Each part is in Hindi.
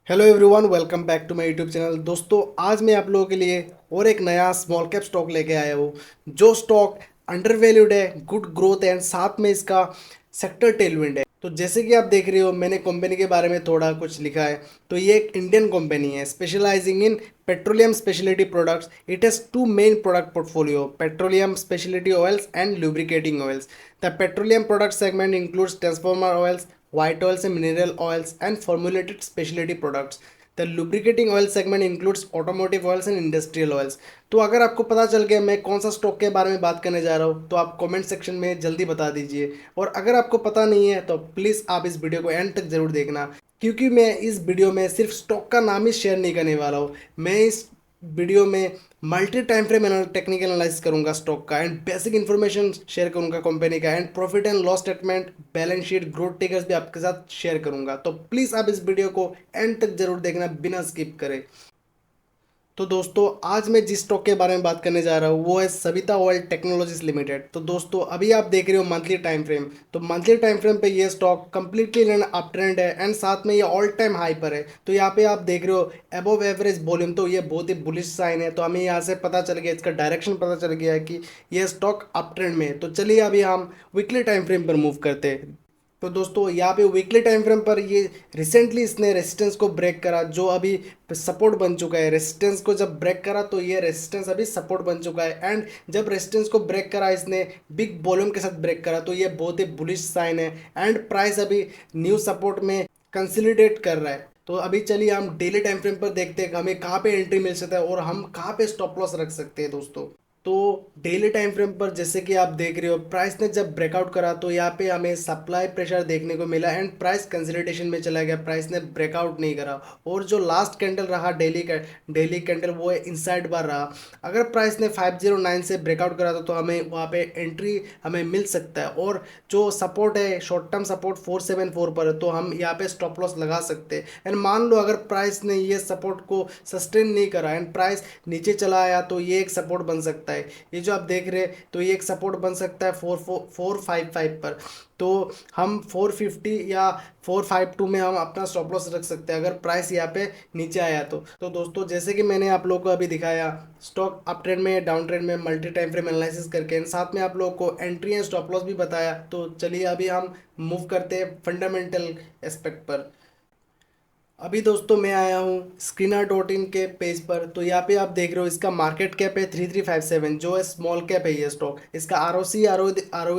Hello everyone, welcome back to my YouTube channel. दोस्तों, आज मैं आप लोगों के लिए और एक नया स्मॉल कैप स्टॉक लेके आया हूँ। जो स्टॉक अंडर वैल्यूड है, गुड ग्रोथ है एंड साथ में इसका सेक्टर टेलविंड है। तो जैसे कि आप देख रहे हो, मैंने कंपनी के बारे में थोड़ा कुछ लिखा है। तो ये एक इंडियन कंपनी है specialising in petroleum specialty products. It has two main product portfolio: petroleum specialty oils and lubricating oils. The petroleum product segment includes transformer oils, white oils and mineral oils, and formulated specialty products. The lubricating oil segment includes automotive oils and industrial oils. तो अगर आपको पता चल गया मैं कौन सा स्टॉक के बारे में बात करने जा रहा हूँ, तो आप कमेंट सेक्शन में जल्दी बता दीजिए। और अगर आपको पता नहीं है तो प्लीज़ आप इस वीडियो को एंड तक ज़रूर देखना, क्योंकि मैं इस वीडियो में सिर्फ स्टॉक का नाम ही शेयर नहीं करने वाला हूँ। मैं इस वीडियो में multi time frame technical analysis करूंगा स्टॉक का, एंड बेसिक इन्फॉर्मेशन शेयर करूंगा कंपनी का, and profit and loss statement, balance sheet, growth tickers भी आपके साथ शेयर करूंगा। तो प्लीज़ आप इस वीडियो को एंड तक जरूर देखना बिना स्किप करे। तो दोस्तों, आज मैं जिस स्टॉक के बारे में बात करने जा रहा हूँ वो है सविता ऑयल टेक्नोलॉजीज लिमिटेड। तो दोस्तों, अभी आप देख रहे हो मंथली टाइम फ्रेम। तो मंथली टाइम फ्रेम पे ये स्टॉक कंप्लीटली अप ट्रेंड है एंड साथ में ये ऑल टाइम हाई पर है। तो यहाँ पे आप देख रहे हो अबव एवरेज वॉल्यूम, तो ये बहुत ही बुलिश साइन है। तो हमें यहाँ से पता चल गया, इसका डायरेक्शन पता चल गया है कि ये स्टॉक अप ट्रेंड में है। तो चलिए अभी हम वीकली टाइम फ्रेम पर मूव करते हैं। तो दोस्तों, यहाँ पे वीकली टाइम फ्रेम पर ये रिसेंटली इसने रेजिस्टेंस को ब्रेक करा, जो अभी सपोर्ट बन चुका है। रेजिस्टेंस को जब ब्रेक करा तो ये रेजिस्टेंस अभी सपोर्ट बन चुका है, एंड जब रेजिस्टेंस को ब्रेक करा इसने बिग वॉल्यूम के साथ ब्रेक करा, तो ये बहुत ही बुलिश साइन है। एंड प्राइस अभी न्यू सपोर्ट में कंसोलिडेट कर रहा है। तो अभी चलिए हम डेली टाइम फ्रेम पर देखते हैं कि हमें कहाँ पे एंट्री मिल सकता है और हम कहाँ पे स्टॉप लॉस रख सकते हैं दोस्तों। तो डेली टाइम फ्रेम पर जैसे कि आप देख रहे हो, प्राइस ने जब ब्रेकआउट करा तो यहाँ पे हमें सप्लाई प्रेशर देखने को मिला एंड प्राइस कंसोलिडेशन में चला गया। प्राइस ने ब्रेकआउट नहीं करा, और जो लास्ट कैंडल रहा डेली कैंडल, वो है इनसाइड बार रहा। अगर प्राइस ने 509 से ब्रेकआउट करा था तो हमें वहाँ पे एंट्री हमें मिल सकता है। और जो सपोर्ट है, शॉर्ट टर्म सपोर्ट 474 पर है, तो हम यहाँ पे स्टॉप लॉस लगा सकते हैं। एंड मान लो अगर प्राइस ने ये सपोर्ट को सस्टेन नहीं करा एंड प्राइस नीचे चला आया, तो ये एक सपोर्ट बन सकता है। ये जो आप देख रहे हैं, तो ये एक सपोर्ट बन सकता है 455 पर। तो हम 450 या 452 में हम अपना स्टॉप लॉस रख सकते हैं अगर प्राइस यहाँ पे नीचे आया तो दोस्तों, जैसे कि मैंने आप लोगों को अभी दिखाया, स्टॉक अप ट्रेंड में, डाउन ट्रेंड में, मल्टी टाइम फ्रेम एनालिसिस करके, and साथ में आप लोगों को एंट्री एंड स्टॉप लॉस भी बताया। तो चलिए अभी हम मूव करते हैं फंडामेंटल एस्पेक्ट पर। अभी दोस्तों मैं आया हूँ स्क्रीनर डॉट इन के पेज पर। तो यहाँ पे आप देख रहे हो इसका मार्केट कैप है 3357, जो है स्मॉल कैप है ये स्टॉक। इसका are O C R O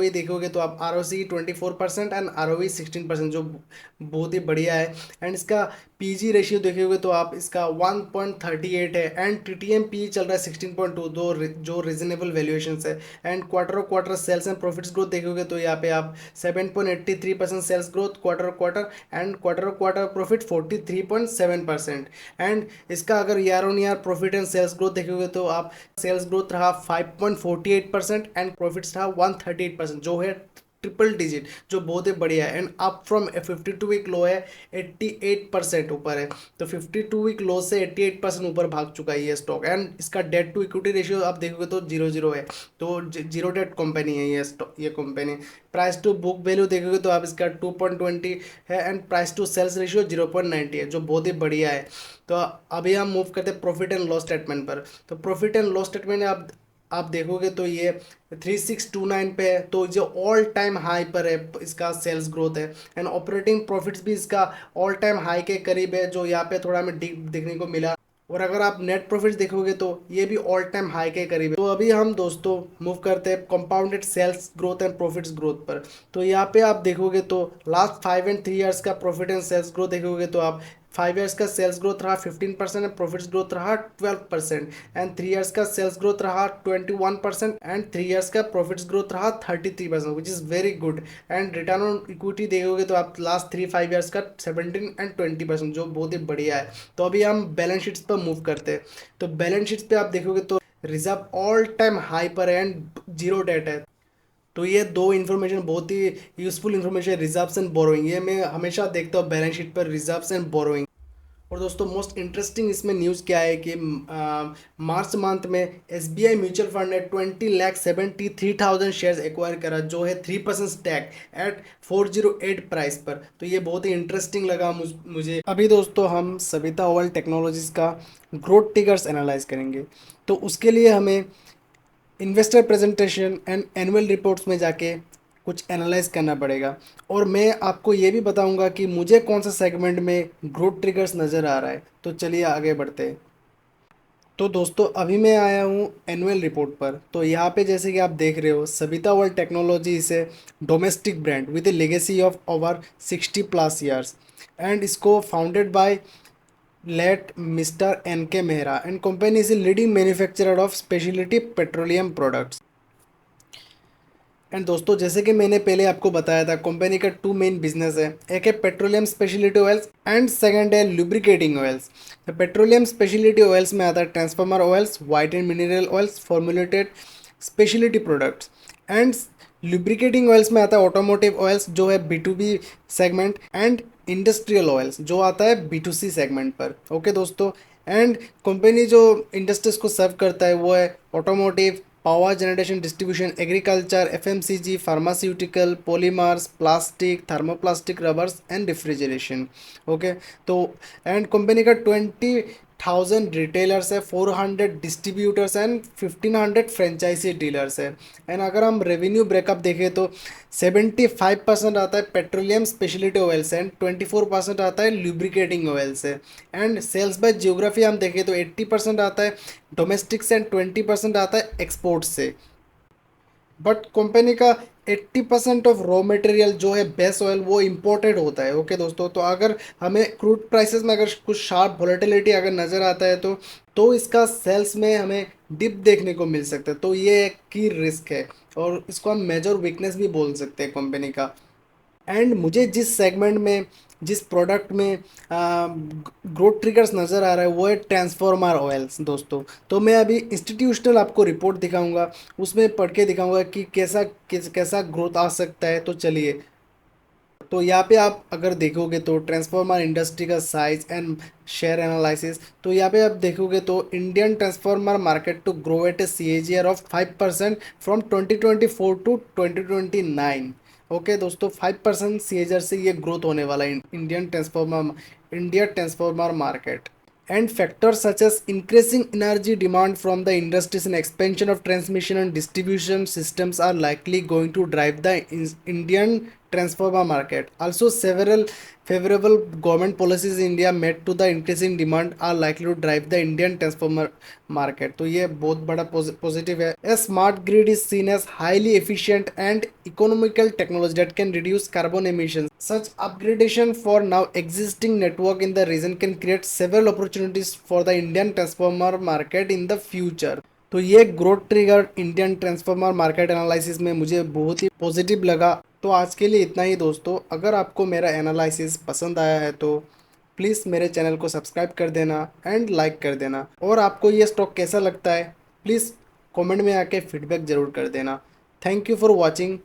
देखोगे तो आप R O C 24% and R O E 16%, जो बहुत ही बढ़िया है। एंड इसका पी जी रेशियो देखोगे तो आप इसका 1.38 है, and T T M P चल रहा है 16.2, जो रीजनेबल वैल्यूएशन है। And quarter quarter sales and profits growth देखोगे तो यहाँ पे आप 7.83% sales growth quarter quarter, and quarter quarter profit 43.7%। And इसका अगर year on year profit and sales growth देखोगे तो आप सेल्स ग्रोथ रहा 5.48% एंड प्रॉफिट्स रहा 138%, जो है ट्रिपल डिजिट, जो बहुत ही बढ़िया है। And up from 52 week low है 88% ऊपर है। तो 52 वीक लो से 88% ऊपर भाग चुका है ये स्टॉक। एंड इसका डेट टू इक्विटी रेशियो आप देखोगे तो 0 है। तो जीरो डेट कंपनी है ये कंपनी। प्राइस टू बुक वैल्यू देखोगे तो आप इसका 2.20 है, and price to sales ratio 0.90 है, जो बहुत ही बढ़िया है। तो अभी हम मूव करते हैं प्रॉफिट एंड लॉस स्टेटमेंट पर। तो प्रॉफिट एंड लॉस स्टेटमेंट आप देखोगे तो ये 3629 पे है, तो जो ऑल टाइम हाई पर है इसका सेल्स ग्रोथ है। एंड ऑपरेटिंग प्रॉफिट्स भी इसका ऑल टाइम हाई के करीब है, जो यहाँ पे थोड़ा हमें डीप देखने को मिला। और अगर आप नेट प्रॉफिट्स देखोगे तो ये भी ऑल टाइम हाई के करीब है। तो अभी हम दोस्तों मूव करते हैं compounded sales growth and profits growth पर। तो यहाँ पे आप देखोगे तो लास्ट 5 एंड 3 ईयर्स का प्रॉफिट एंड सेल्स ग्रोथ देखोगे तो आप 5 ईयर्स का सेल्स ग्रोथ रहा 15% एंड प्रॉफिट्स ग्रोथ रहा 12%। एंड 3 ईयर्स का सेल्स ग्रोथ रहा 21% एंड 3 ईयर्स का प्रॉफिट्स ग्रोथ रहा 33%, which is very good. And return on equity देखोगे तो आप लास्ट 3-5 ईयर्स का 17 एंड 20%, जो बहुत ही बढ़िया है। तो अभी हम बैलेंस शीट्स पर मूव करते हैं। तो बैलेंस शीट्स पे आप देखोगे तो रिजर्व ऑल टाइम हाई पर है एंड जीरो डेट है। तो ये दो इन्फॉर्मेशन बहुत ही useful information, reserves and borrowing. ये मैं हमेशा देखता हूँ बैलेंस शीट पर, रिजर्व्स एंड बोरोइंग। और दोस्तों मोस्ट इंटरेस्टिंग इसमें न्यूज़ क्या है कि मार्च मंथ में एसबीआई म्यूचुअल फंड ने 20,73,000 शेयर्स एक्वायर करा, जो है 3% स्टैक एट 408 प्राइस पर। तो ये बहुत ही इंटरेस्टिंग लगा मुझे। अभी दोस्तों हम सविता ओवल टेक्नोलॉजीज का ग्रोथ ट्रिगर्स एनालाइज करेंगे। तो उसके लिए हमें investor presentation and annual reports में जाके कुछ एनालाइज करना पड़ेगा। और मैं आपको ये भी बताऊंगा कि मुझे कौन सा सेगमेंट में ग्रोथ ट्रिगर्स नज़र आ रहा है। तो चलिए आगे बढ़ते हैं। तो दोस्तों अभी मैं आया हूँ एनुअल रिपोर्ट पर। तो यहाँ पे जैसे कि आप देख रहे हो, Savita world technology is a domestic brand with a legacy of over 60+ years and इसको founded by late mister N K Mehra and company is a leading manufacturer of speciality petroleum products. And दोस्तों जैसे कि मैंने पहले आपको बताया था, कंपनी का 2 मेन बिजनेस है। एक है petroleum speciality oils and second है लुब्रिकेटिंग ऑयल्स। तो पेट्रोलियम स्पेशलिटी ऑयल्स में आता है transformer oils, white and mineral oils, formulated speciality products. And lubricating oils में आता है ऑटोमोटिव ऑयल्स, जो है B2B segment, and industrial oils जो आता है B2C सेगमेंट पर। ओके दोस्तों, एंड कंपनी जो इंडस्ट्रीज को सर्व करता है वो है automotive, power generation distribution, agriculture, FMCG, pharmaceutical, polymers, plastic, thermoplastic, rubbers and refrigeration. Okay, तो एंड कंपनी का 20,000 रिटेलर्स है, 400 डिस्ट्रीब्यूटर्स एंड 1,500 फ्रेंचाइजी डीलर्स है। एंड अगर हम रेवेन्यू ब्रेकअप देखें तो 75% आता है पेट्रोलियम स्पेशलिटी ऑयल से एंड 24% आता है लुब्रिकेटिंग ऑयल से। एंड सेल्स बाय जियोग्राफी हम देखें तो 80% आता है डोमेस्टिक से एंड 20% आता है एक्सपोर्ट से। बट कंपनी का 80% ऑफ रॉ मटेरियल जो है बेस ऑयल वो इम्पोर्टेड होता है। ओके दोस्तों, तो अगर हमें क्रूड प्राइसेस में अगर कुछ शार्प वॉलेटिलिटी अगर नज़र आता है तो इसका सेल्स में हमें डिप देखने को मिल सकता है। तो ये एक की रिस्क है और इसको हम मेजर वीकनेस भी बोल सकते हैं कंपनी का। एंड मुझे जिस सेगमेंट में, जिस प्रोडक्ट में ग्रोथ ट्रिगर्स नज़र आ रहा है वो है ट्रांसफॉर्मर ऑयल्स दोस्तों। तो मैं अभी इंस्टीट्यूशनल आपको रिपोर्ट दिखाऊंगा, उसमें पढ़ के दिखाऊंगा कि कैसा ग्रोथ आ सकता है। तो चलिए, तो यहाँ पे आप अगर देखोगे तो ट्रांसफॉर्मर इंडस्ट्री का साइज एंड शेयर एनालिसिस, तो यहाँ पे आप देखोगे तो Indian transformer market to grow at a CAGR of 5% from 2024 to 2029। Okay दोस्तों, 5% CAGR से ये ग्रोथ होने वाला है India transformer market. And factors such as increasing energy demand from the industries and expansion of transmission and distribution systems are likely going to drive the Indian transformer market. Also, several favorable government policies in India met to the increasing demand are likely to drive the Indian transformer market. तो ये बहुत बड़ा पॉजिटिव है। A smart grid is seen as highly efficient and economical technology that can reduce carbon emissions. Such upgradation for now existing network in the region can create several opportunities for the Indian transformer market in the future. तो ये growth trigger Indian transformer market analysis में मुझे बहुत ही पॉजिटिव लगा। तो आज के लिए इतना ही दोस्तों। अगर आपको मेरा एनालिसिस पसंद आया है तो प्लीज़ मेरे चैनल को सब्सक्राइब कर देना एंड लाइक कर देना। और आपको ये स्टॉक कैसा लगता है प्लीज़ कमेंट में आके फीडबैक ज़रूर कर देना। Thank you for watching.